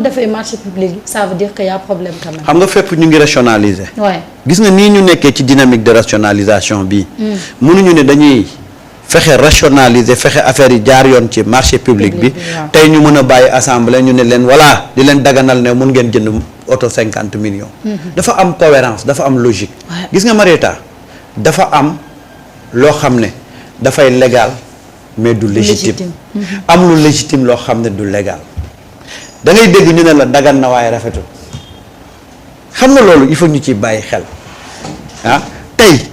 defee marché public ça veut dire que y a problème quand même. xam nga fépp ñu ngi rationaliser. Ouais. gis nga nii ñu nekkee ci dynamique de rationalisation bi mënuñu ne dañuy fexe rationaliser fexe affaire yi jaar yoon ci marché public bi tey ñu mën a bàyyi assemblée ñu ne leen voilà di leen daganal ne mun ngeen jënd auto 50 millions. dafa am cohérence dafa am logique. gis nga Marieta dafa am loo xam ne dafay légal mais du légitime. am lu légitime loo xam ne du légal. da ngay dégg ñu ne la dagan na waaye rafetul xam nga loolu il faut ñu ci bàyyi xel ah tey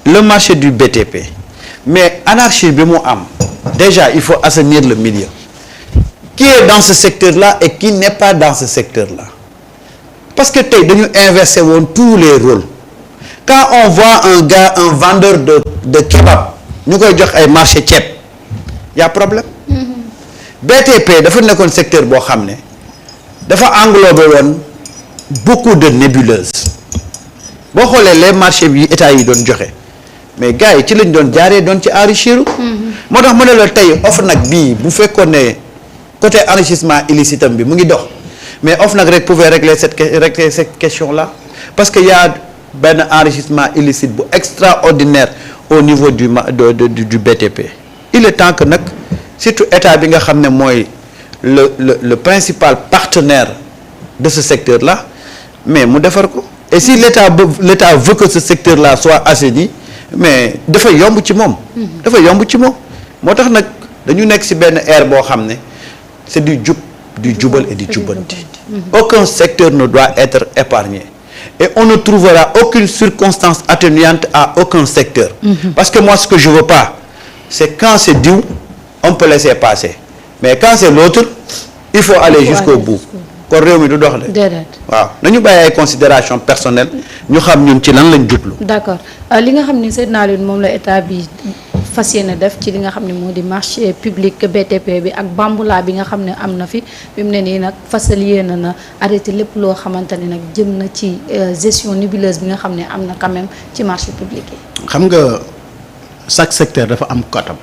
le marché du BTP mais anarchie bi mu am déjà il faut assainir le milieu qui est dans ce secteur là et qui n'est pas dans ce secteur là parce que tey dañu inverser woon tous les rôles quand on voit un vendeur de kebab ñu koy jox ay marché ceeb y a problème BTP dafa nekkoon secteur boo xam ne dafa englobé woon beaucoup de nébuleuses boo xoolee les marchés bi état yi doon joxe mais gars yi ci lañ doon jaaree doon ci enrichir. moo tax ma ne la tey OFNAC bii bu fekkoon ne côté enrichissement illicite bi mu ngi dox mais OFNAC rek pouvait régler cette question là parce que y a benn enrichissement illicite bu extraordinaire au niveau du BTP. il est temps que nag surtout état bi nga xam ne mooy le principal partenaire de ce secteur là mais mu defar ko et si l'état veut que ce secteur là soit assaini mais dafa yomb ci moom. dafa yomb ci moom moo tax nag dañu nekk ci benn ère boo xam ne c'est du jub du jubal et du jubbanti. aucun secteur ne doit être épargné et on ne trouvera aucune circonstance atténuante à aucun secteur. parce que moi ce que je veux pas c'est quand c'est diw on peut laisser passer mais quand c'est l'autre il faut aller jusqu'au bout. kon réew mi du dox de. déedéet waaw nañu bàyyi ay considération personnelle ñu xam ñun ci lan lañ jublu. d'accord li nga xam ne Seydina Alioune moom la état bi fas yéene def ci li nga xam ne moo di marché public BTP bi ak bamboula bi nga xam ne am na fi mu ne nii nag fasal yéene na arrêté lépp loo xamante ne nag jëm na ci gestion nébuleuse bi nga xam ne am na quand même ci marché public yi. xam nga chaque secteur dafa am kotam.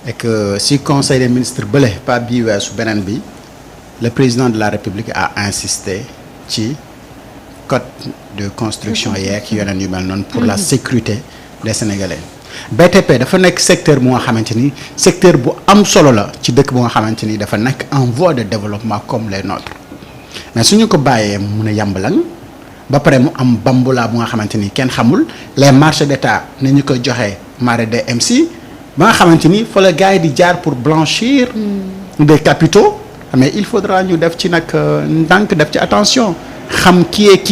et que si conseil des ministres bële pas bii weesu beneen bi. le président de la République a insisté ci code de construction yeeg yeneen yu mel noonu pour la sécurité des Sénégalais. BTP dafa nekk secteur bu nga xamante ni secteur bu am solo la ci dëkk bu nga xamante ni dafa nekk en voie de développement comme les nôtres mais suñu ko bàyyee mu mun a yàmbalang ba pare mu am bamboula bu nga xamante ni kenn xamul les marchés d'État ni ñu koy joxee marché des MC ba nga xamante ni fa la gars yi di jaar pour blanchir des capitaux. mais il faudra ñu def ci nag ndànk def ci attention xam qui est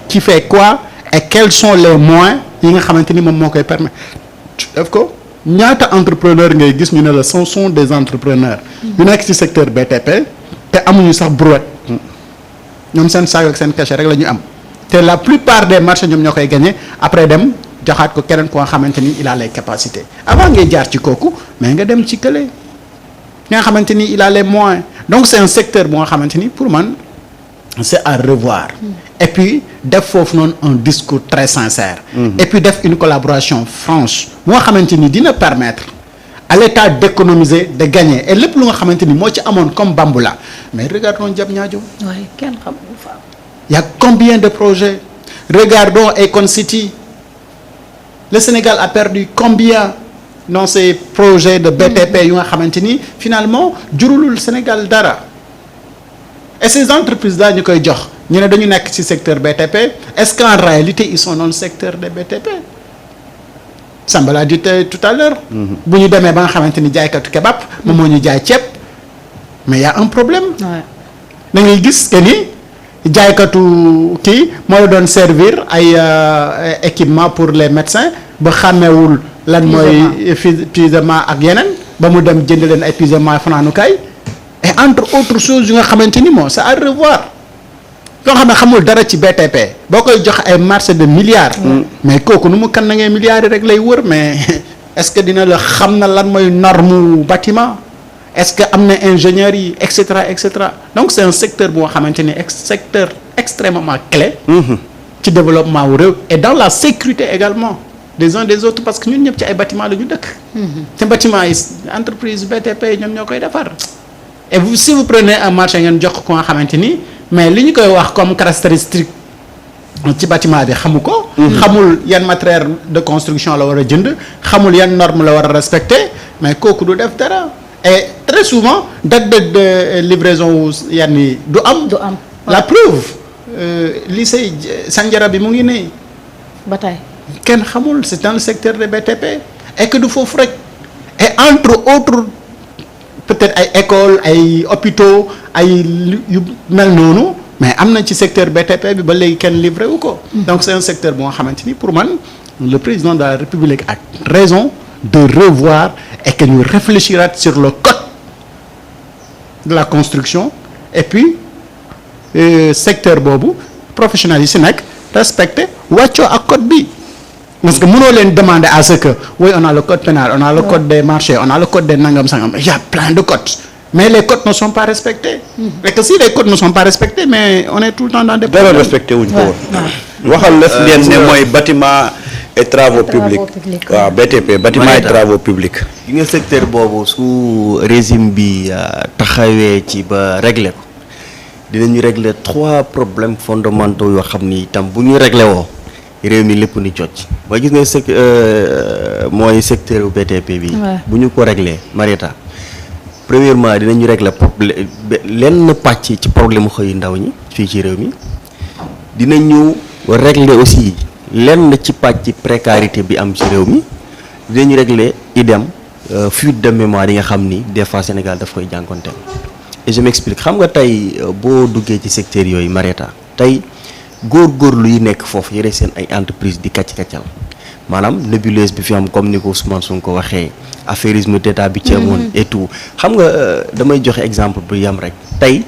qui fait quoi et quels sont les moyens yi nga xamante ni moom moo koy permettre def ko ñaata entrepreneur ngay gis ñu ne la ce sont des entrepreneurs yu nekk ci secteur BTP te amuñu sax brouette ñoom seen saag ak seen cachet rek la ñu am te la plupart des marchés ñoom ñoo koy gagné après dem joxaat ko keneen ko nga xamante ni il a les capacités avant ngay jaar ci kooku mais nga dem ci kële nga xamante ni il a les moyens donc c'est un secteur bu nga xamante ni pour man c'est à revoir et puis def foofu noonu un discours très sincère et puis def une collaboration franche bu nga xamante ni dina permettre à l'État d'économiser de gagner et lépp lu nga xamante ni moo ci amoon comme bamboula mais regardons Diamniadio waaye kenn xamul fa il y a combien de projets regardons Akon City le Sénégal a perdu combien dans ces projets de BTP yu nga xamante ni finalement jurulul Sénégal dara et ces entreprises là ñu koy jox ñu ne dañu nekk ci secteur BTP est-ce qu'en réalité ils sont dans le secteur des BTP Samba l'a dit tout à l'heure bu ñu demee ba nga xamante ni jaaykatu kebab moom moo ñu jaay ceeb mais y a un problème da ngay gis que ni jaaykatu kii moo la doon servir ay équipement pour les médecins ba xàmmewul lan mooy pyjama ak yeneen ba mu dem jënd leen ay pyjama fanaanukaay et entre autres choses yu nga xamante ni moom c'est à revoir yoo xam ne xamul dara ci BTP boo koy jox ay marché de milliards mais kooku nu mu kan na ngee milliards yi rek lay wër mais est-ce que dina la xam na lan mooy norme bâtiment est-ce que am na ingénieurs yi et cetera donc c'est un secteur bu nga xamante ni secteur extrêmement clé ci développement wu réew et dans la sécurité également des uns des autres parce que ñun ñëpp ci ay bâtiment la ñu dëkk te bâtiment yi entreprise BTP ñoom ñoo koy defar et si vous prenez un marché ngeen jox ko nga xamante ni mais li ñu koy wax comme caractéristique ci bâtiment bi xamu ko. xamul yan matériel de construction la war a jënd xamul yan norme la war a respecter mais kooku du def dara et très souvent date de livraison wu yan yi du am. la preuve lycée Sandiara bi mu ngi nii. ba tey kenn xamul c'est dans le secteur de BTP et que du foofu rek et entre autres peut-être ay écoles ay hôpitaux ay yu mel noonu. mais am na ci secteur BTP bi ba léegi kenn livré wu ko. donc c'est un secteur bu nga xamante ni pour man le président de la République a raison de revoir et que ñu réfléchiraat sur le code de la construction et puis secteur boobu professionnels yi si nekk respecté wàccoo ak code bi. parce que mënoo leen demander à ce que oui on a le code pénal on a le code des marchés on a le code des nangam sangam il y a plein de codes. mais les codes ne sont pas respectés. et que si les codes ne sont pas respectés mais on est tout le temps dans des problèmes. dara respecté wuñ ko woon. waxal la leen ne mooy bâtiment et travaux publics. waaw BTP bâtiment et travaux publics. gi nga secteur boobu su régime bi taxawee ci ba régler ko dinañu régler 3 problèmes fondamentaux yoo xam ni itam bu ñu régler woo réew mi lépp ni cocc mooy gis nga mooy secteur BTP bi. bu ñu ko régler Marieta. premièrement dinañu régler problème lenn pàcc ci problème mu xëyu ndaw ñi fii ci réew mi dinañu régler aussi lenn ci pàcc précarité bi am ci réew mi dinañu régler idem fuite de mémoire yi nga xam ni des fois Sénégal daf koy jànkonteel et je m'explique xam nga tey boo duggee ci secteur yooyu Marieta tey góorgóorlu yi nekk foofu yore seen ay entreprise di kacc-kaccal maanaam nébuleuse bi fi am comme ni ko Ousmane Sonko waxee affairisme d'état bi ci amoon et tout xam nga damay joxe exemple bu yam rek tey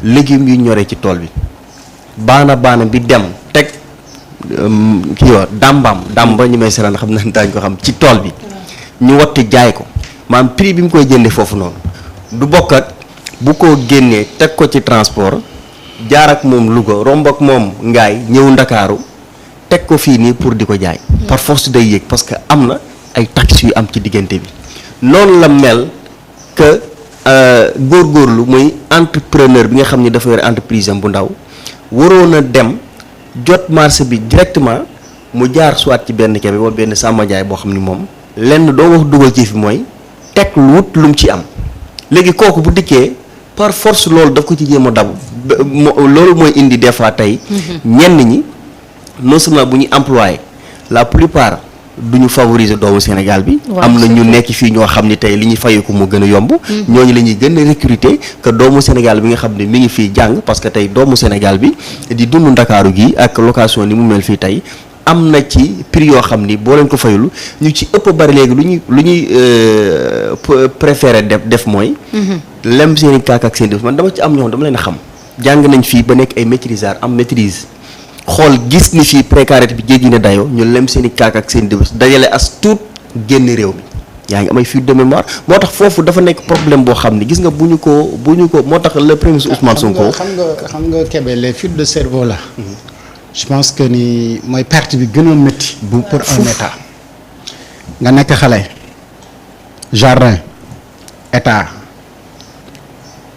légumes yu ñoree ci tool bi baana bi dem teg kii wa damba ñu may seraan xam na daañ ko xam ci tool bi ñu watti jaay ko maanaam prix bi mu koy jëndee foofu noonu du bokk ak bu ko génnee teg ko ci transport jaar ak moom Louga romb ak moom Ngaay ñëw Ndakaaru teg ko fii nii pour di ko jaay par force day yéeg parce que am na ay taxes yu am ci diggante bi noonu la mel que góorgóorlu muy entrepreneur bi nga xam ni dafa yore entreprise am bu ndaw waroon a dem jot marché bi directement mu jaar soit ci benn kebe wala benn sàmm jaay boo xam ni moom lenn doo wax dugal ci fi mooy teg wut lu mu ci am léegi kooku bu dikkee par force loolu daf ko ci jéem a dabu loolu mooy indi des fois tey ñenn ñi non seulement bu ñu employé la plupart du ñu favoriser doomu Sénégal bi am na ñu nekk fii ñoo xam ni tey li ñuy fayeeku mu gën a yomb ñooñu la ñuy gën a recruter que doomu Sénégal bi nga xam ne mi ngi fii jàng parce que tey doomu Sénégal bi di dund Ndakaaru gi ak location ni mu mel fii tey am na ci prix yoo xam ni boo leen ko fayul ñu ci ëpp bari léegi lu ñuy préféré def mooy lem seen i kaak ak seen def man dama ci am ñoo dama leen xam jàng nañ fii ba nekk ay maîtrisard am maîtrise xool gis ni fii précarité bi jéggi na dayoo ñu lem seen i kaak ak seen def dajale as tuut génn réew mi yaa ngi amay fuite de mémoire moo tax foofu dafa nekk problème boo xam ni gis nga bu ñu ko moo tax le premier ministre Ousmane Sonko xam nga Kébé les fuites de cerveau là je pense que ni mooy perte bi gënoon métti bu pour un état nga nekk xale jardin état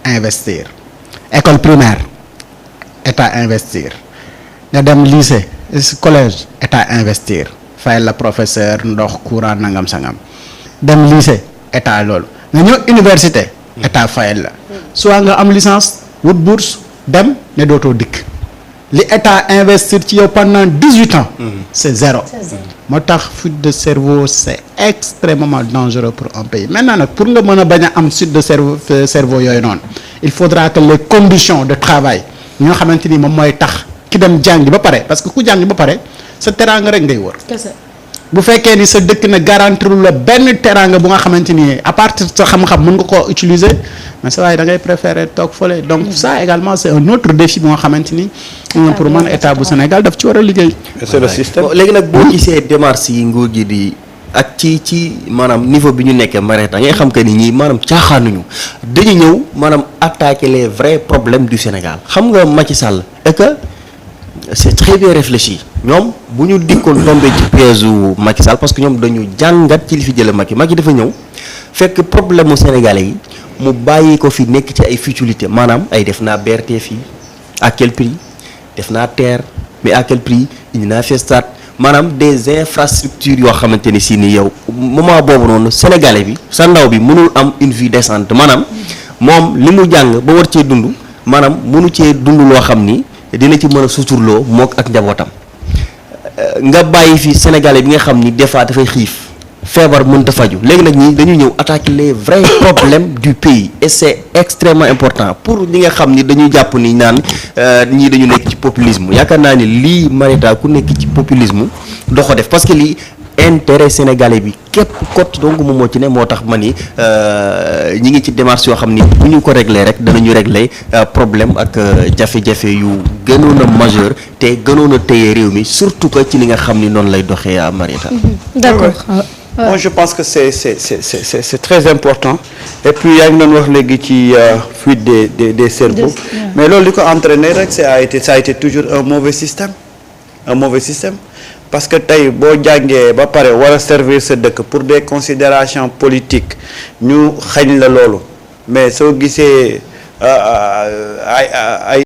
investir école primaire état investir nga dem lycée collège état investir fayal la professeur ndox courant nangam sangam dem lycée état loolu nga ñëw université état fayal la soit nga am licence wut bourse dem ne dootoo dikk li état investir ci yow pendant 18 ans c'est zéro moo tax fuite de cerveau c'est extrêmement dangereux pour un pays maintenant nag pour nga mën a bañ a am fuite de cerveau yooyu noonu il faudra que les conditions de travail ñoo xamante ni moom mooy tax ki dem jàngi ba pare parce que ku jàngi ba pare sa teraanga rek ngay wër bu fekkee ni sa dëkk na garantir la benn teraanga bu nga xamante ni à partir sa xam-xam mën nga koo utiliser mais ça waaye da ngay préférer toog fële donc ça également c'est un autre défi bu nga xamante ni pour man état bu Sénégal daf ci war a liggéey. c'est le système. léegi nag boo gisee démarches yi nguur gi di ak ci maanaam niveau bi ñu nekkee Marieta ngay xam que ni ñii maanaam caaxaanuñu dañu ñëw maanaam attaquer les vrais problèmes du Sénégal xam nga Macky Sall et que c'est très bien réfléchi ñoom bu ñu dikkoon tombé ci piège u Macky Sall parce que ñoom dañu jàngat ci li fi jële Macky dafa ñëw fekk problème mu Sénégalais yi mu bàyyi ko fi nekk ci ay futilité maanaam ay def naa BRT fii à quel prix def naa TER mais à quel prix indi naa fi stade maanaam des infrastructures yoo xamante ni si ni yow moment boobu noonu sénégalais bi sa ndaw bi mënul am une vie décente maanaam moom li mu jàng ba war cee dund maanaam mënu cee dund loo xam ni dina ci mën a suturloo mook ak njabootam nga bàyyi fi sénégalais bi nga xam ni des fois dafay xiif feebar mënta faju léegi nag ñi dañu ñëw attaquer les vrais problèmes du pays et c'est extrêmement important pour ñi nga xam ni dañuy jàpp ni naan ñii dañu nekk ci populisme yaakaar naa ni lii Marieta ku nekk ci populisme doo ko def parce que lii intérêt sénégalais bi képp kot donc moom moo ci ne moo tax ma ni ñi ngi ci démarche yoo xam ni bu ñu ko régler rek danañu régler problème ak jafe-jafe yu gënoon a majeur te gënoon a téye réew mi surtout que ci li nga xam ni noonu lay doxee Marieta. D'accord. Moi je pense que c'est très important et puis yaa ngi doon wax léegi ci fuite des cerveaux mais loolu li ko entraîner rek ça a été toujours un mauvais système parce que tey boo jàngee ba pare war a servir sa dëkk pour des considérations politiques ñu xañ la loolu mais soo gisee ay